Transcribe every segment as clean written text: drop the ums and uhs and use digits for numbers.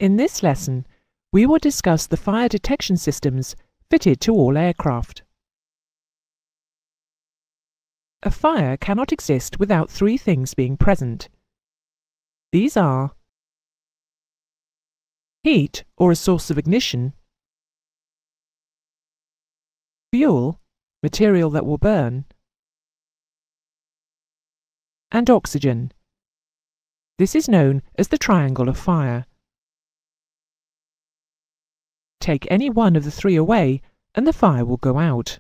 In this lesson, we will discuss the fire detection systems fitted to all aircraft. A fire cannot exist without three things being present. These are heat or a source of ignition, fuel, material that will burn, and oxygen. This is known as the triangle of fire. Take any one of the three away and the fire will go out.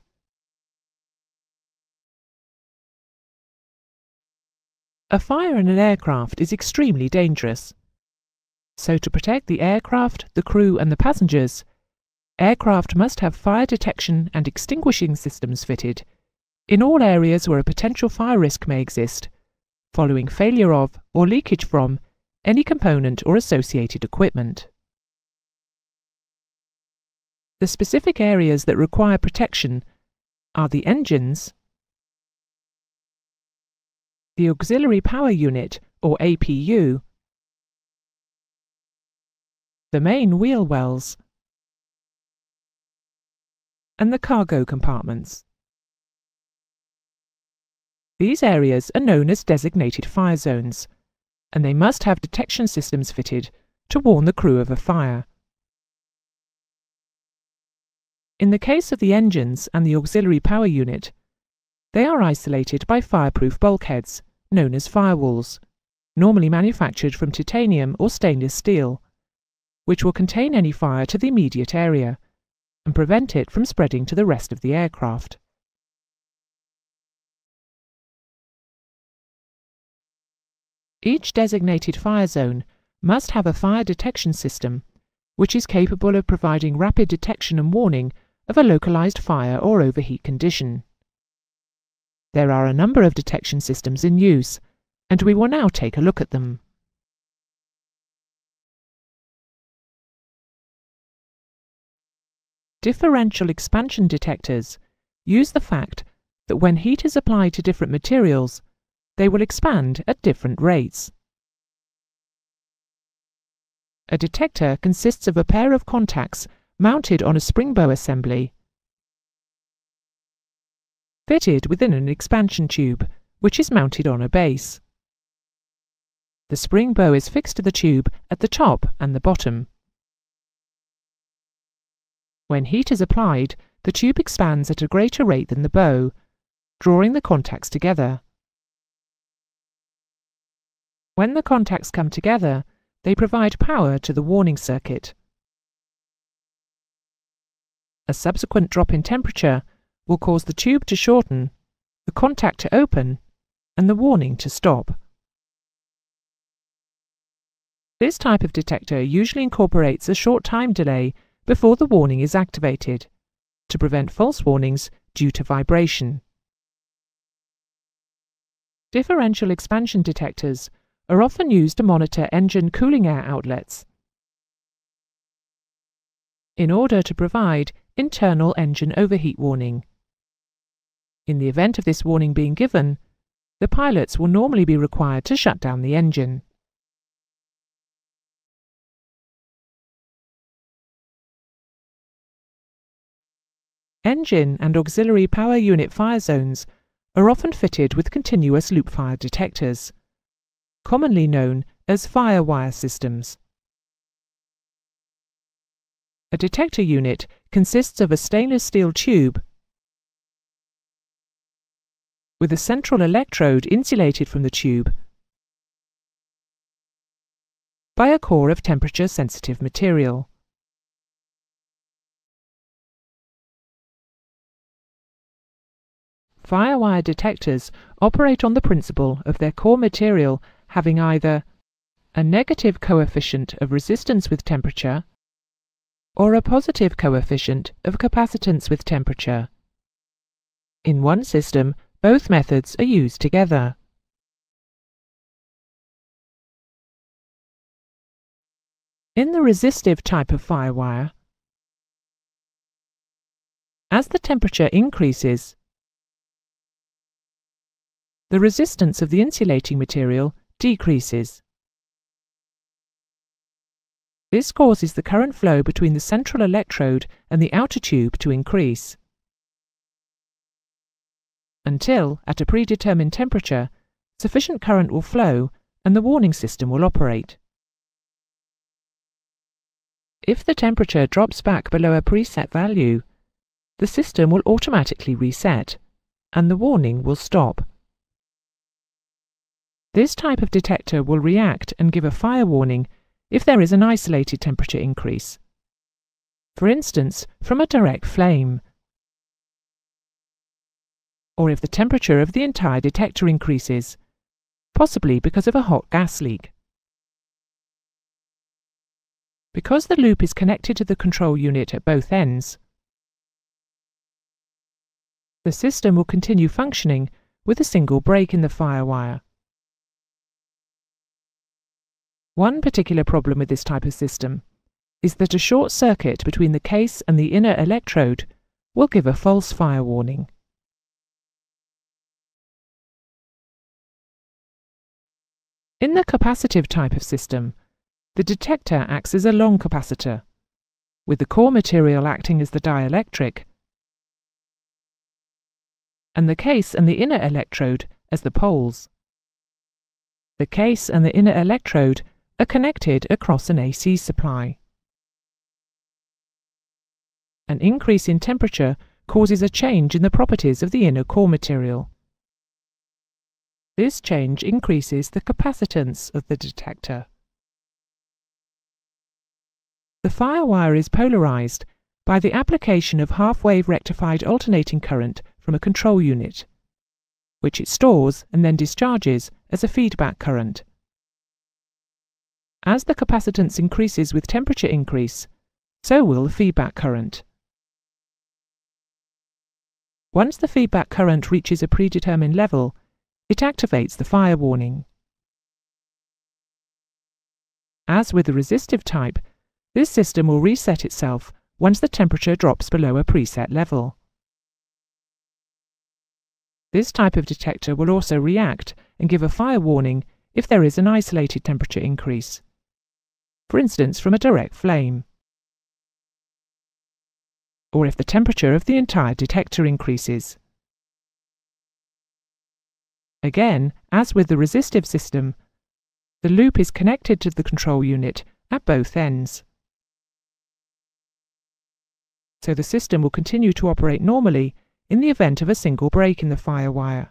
A fire in an aircraft is extremely dangerous. So to protect the aircraft, the crew and the passengers, aircraft must have fire detection and extinguishing systems fitted in all areas where a potential fire risk may exist, following failure of or leakage from any component or associated equipment. The specific areas that require protection are the engines, the auxiliary power unit or APU, the main wheel wells, and the cargo compartments. These areas are known as designated fire zones, and they must have detection systems fitted to warn the crew of a fire. In the case of the engines and the auxiliary power unit, they are isolated by fireproof bulkheads, known as firewalls, normally manufactured from titanium or stainless steel, which will contain any fire to the immediate area and prevent it from spreading to the rest of the aircraft. Each designated fire zone must have a fire detection system which is capable of providing rapid detection and warning of a localized fire or overheat condition. There are a number of detection systems in use, and we will now take a look at them. Differential expansion detectors use the fact that when heat is applied to different materials, they will expand at different rates. A detector consists of a pair of contacts mounted on a spring bow assembly, fitted within an expansion tube, which is mounted on a base. The spring bow is fixed to the tube at the top and the bottom. When heat is applied, the tube expands at a greater rate than the bow, drawing the contacts together. When the contacts come together, they provide power to the warning circuit. A subsequent drop in temperature will cause the tube to shorten, the contact to open, and the warning to stop. This type of detector usually incorporates a short time delay before the warning is activated, to prevent false warnings due to vibration. Differential expansion detectors are often used to monitor engine cooling air outlets in order to provide internal engine overheat warning. In the event of this warning being given, the pilots will normally be required to shut down the engine. Engine and auxiliary power unit fire zones are often fitted with continuous loop fire detectors, commonly known as firewire systems. A detector unit consists of a stainless steel tube with a central electrode insulated from the tube by a core of temperature-sensitive material. Firewire detectors operate on the principle of their core material having either a negative coefficient of resistance with temperature or a positive coefficient of capacitance with temperature. In one system, both methods are used together. In the resistive type of firewire, as the temperature increases, the resistance of the insulating material decreases. This causes the current flow between the central electrode and the outer tube to increase, until, at a predetermined temperature, sufficient current will flow and the warning system will operate. If the temperature drops back below a preset value, the system will automatically reset, and the warning will stop. This type of detector will react and give a fire warning if there is an isolated temperature increase, for instance from a direct flame, or if the temperature of the entire detector increases, possibly because of a hot gas leak. Because the loop is connected to the control unit at both ends, the system will continue functioning with a single break in the firewire. One particular problem with this type of system is that a short circuit between the case and the inner electrode will give a false fire warning. In the capacitive type of system, the detector acts as a long capacitor, with the core material acting as the dielectric, and the case and the inner electrode as the poles. The case and the inner electrode are connected across an AC supply. An increase in temperature causes a change in the properties of the inner core material. This change increases the capacitance of the detector. The firewire is polarized by the application of half-wave rectified alternating current from a control unit, which it stores and then discharges as a feedback current. As the capacitance increases with temperature increase, so will the feedback current. Once the feedback current reaches a predetermined level, it activates the fire warning. As with the resistive type, this system will reset itself once the temperature drops below a preset level. This type of detector will also react and give a fire warning if there is an isolated temperature increase, for instance from a direct flame, or if the temperature of the entire detector increases. Again, as with the resistive system, the loop is connected to the control unit at both ends, so the system will continue to operate normally in the event of a single break in the firewire.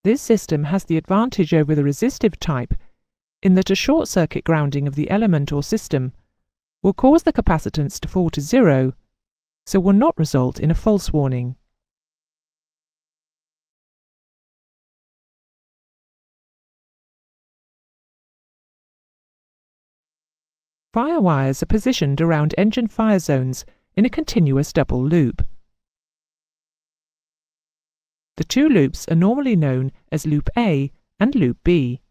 This system has the advantage over the resistive type in that a short-circuit grounding of the element or system will cause the capacitance to fall to zero, so will not result in a false warning. Firewires are positioned around engine fire zones in a continuous double loop. The two loops are normally known as Loop A and Loop B.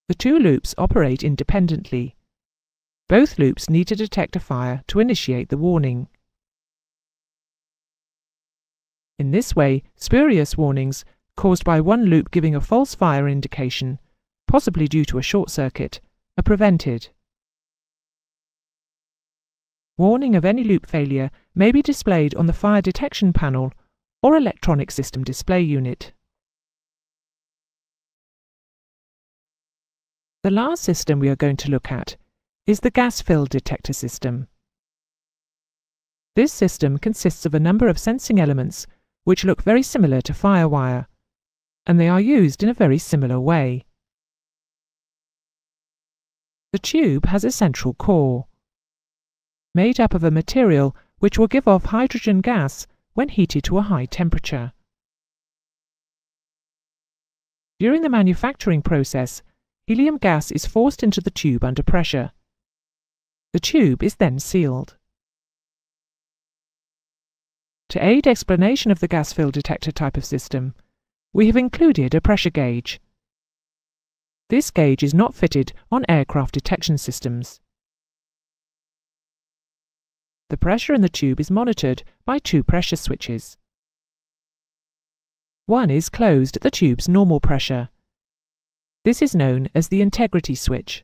The two loops operate independently. Both loops need to detect a fire to initiate the warning. In this way, spurious warnings caused by one loop giving a false fire indication, possibly due to a short circuit, are prevented. Warning of any loop failure may be displayed on the fire detection panel or electronic system display unit. The last system we are going to look at is the gas-filled detector system. This system consists of a number of sensing elements which look very similar to firewire, and they are used in a very similar way. The tube has a central core, made up of a material which will give off hydrogen gas when heated to a high temperature. During the manufacturing process, helium gas is forced into the tube under pressure. The tube is then sealed. To aid explanation of the gas-filled detector type of system, we have included a pressure gauge. This gauge is not fitted on aircraft detection systems. The pressure in the tube is monitored by two pressure switches. One is closed at the tube's normal pressure, This is known as the integrity switch.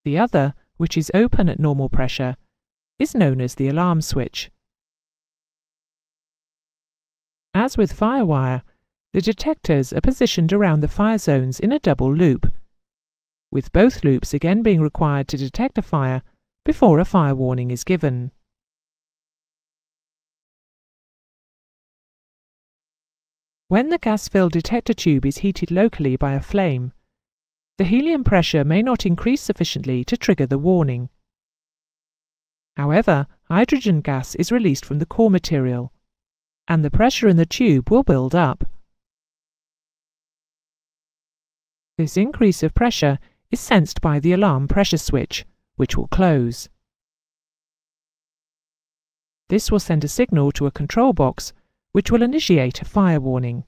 The other, which is open at normal pressure, is known as the alarm switch. As with firewire, the detectors are positioned around the fire zones in a double loop, with both loops again being required to detect a fire before a fire warning is given. When the gas-filled detector tube is heated locally by a flame, the helium pressure may not increase sufficiently to trigger the warning. However, hydrogen gas is released from the core material, and the pressure in the tube will build up. This increase of pressure is sensed by the alarm pressure switch, which will close. This will send a signal to a control box, which will initiate a fire warning.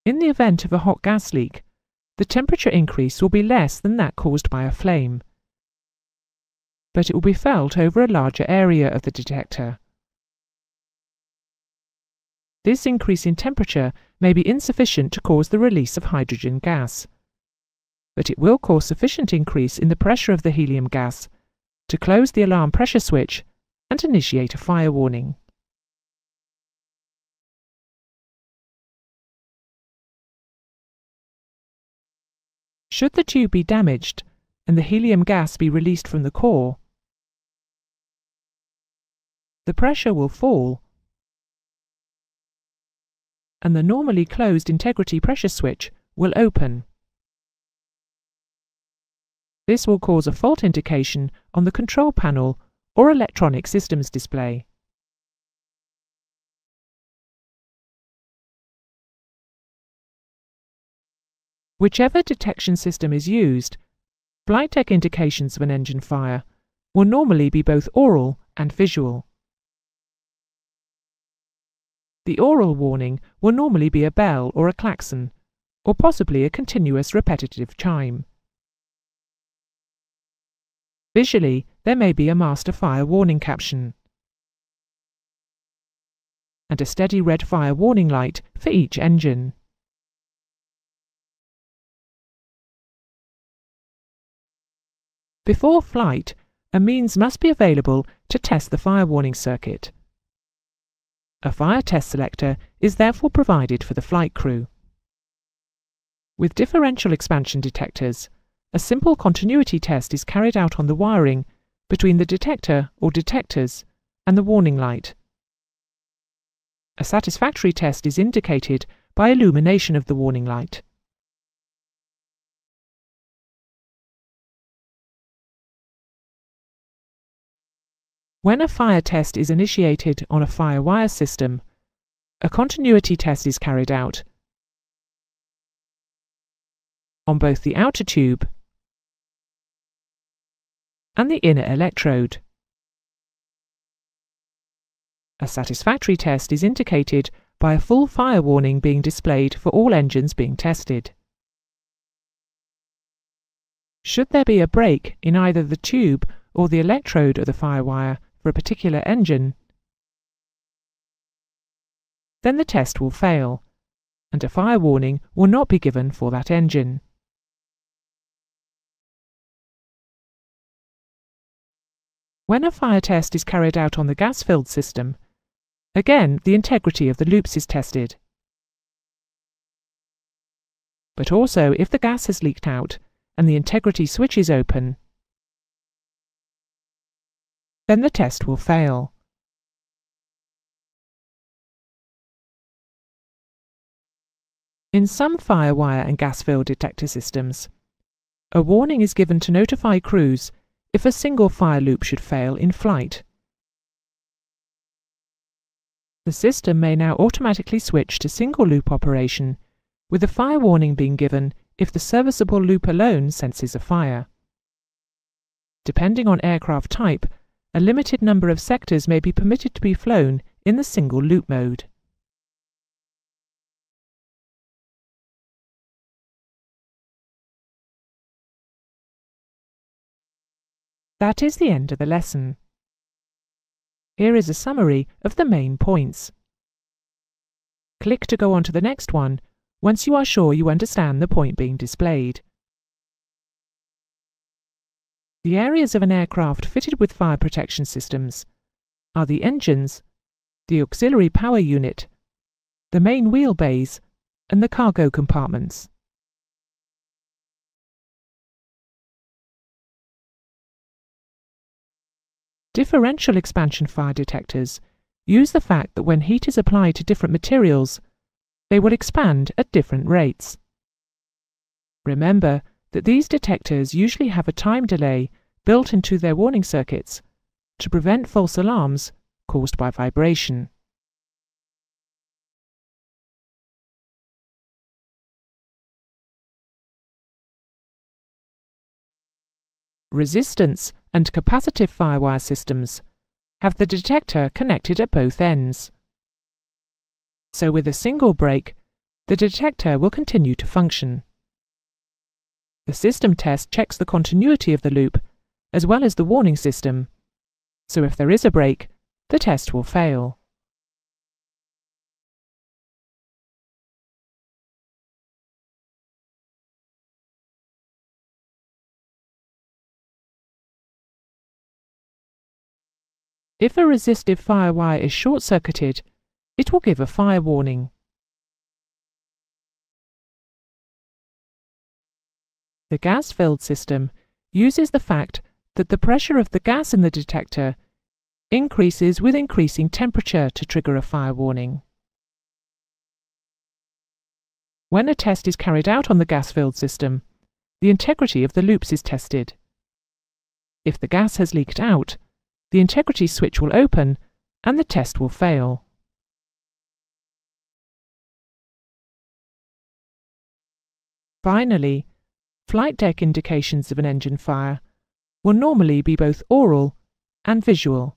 In the event of a hot gas leak, the temperature increase will be less than that caused by a flame, but it will be felt over a larger area of the detector. This increase in temperature may be insufficient to cause the release of hydrogen gas, but it will cause sufficient increase in the pressure of the helium gas to close the alarm pressure switch and initiate a fire warning. Should the tube be damaged and the helium gas be released from the core, the pressure will fall and the normally closed integrity pressure switch will open. This will cause a fault indication on the control panel or electronic systems display. Whichever detection system is used, flight deck indications of an engine fire will normally be both oral and visual. The oral warning will normally be a bell or a klaxon, or possibly a continuous repetitive chime. Visually, there may be a master fire warning caption and a steady red fire warning light for each engine. Before flight, a means must be available to test the fire warning circuit. A fire test selector is therefore provided for the flight crew. With differential expansion detectors, a simple continuity test is carried out on the wiring between the detector or detectors and the warning light. A satisfactory test is indicated by illumination of the warning light. When a fire test is initiated on a firewire system, a continuity test is carried out on both the outer tube and the inner electrode. A satisfactory test is indicated by a full fire warning being displayed for all engines being tested. Should there be a break in either the tube or the electrode of the firewire for a particular engine, then the test will fail, and a fire warning will not be given for that engine. When a fire test is carried out on the gas-filled system, again the integrity of the loops is tested. But also if the gas has leaked out and the integrity switch is open, then the test will fail. In some firewire and gas-filled detector systems, a warning is given to notify crews if a single fire loop should fail in flight. The system may now automatically switch to single loop operation, with a fire warning being given if the serviceable loop alone senses a fire. Depending on aircraft type, a limited number of sectors may be permitted to be flown in the single loop mode. That is the end of the lesson. Here is a summary of the main points. Click to go on to the next one once you are sure you understand the point being displayed. The areas of an aircraft fitted with fire protection systems are the engines, the auxiliary power unit, the main wheel bays, and the cargo compartments. Differential expansion fire detectors use the fact that when heat is applied to different materials, they will expand at different rates. Remember that these detectors usually have a time delay built into their warning circuits to prevent false alarms caused by vibration. Resistance and capacitive firewire systems have the detector connected at both ends. So with a single break, the detector will continue to function. The system test checks the continuity of the loop as well as the warning system, so if there is a break, the test will fail. If a resistive firewire is short-circuited, it will give a fire warning. The gas-filled system uses the fact that the pressure of the gas in the detector increases with increasing temperature to trigger a fire warning. When a test is carried out on the gas-filled system, the integrity of the loops is tested. If the gas has leaked out, the integrity switch will open and the test will fail. Finally, flight deck indications of an engine fire will normally be both aural and visual.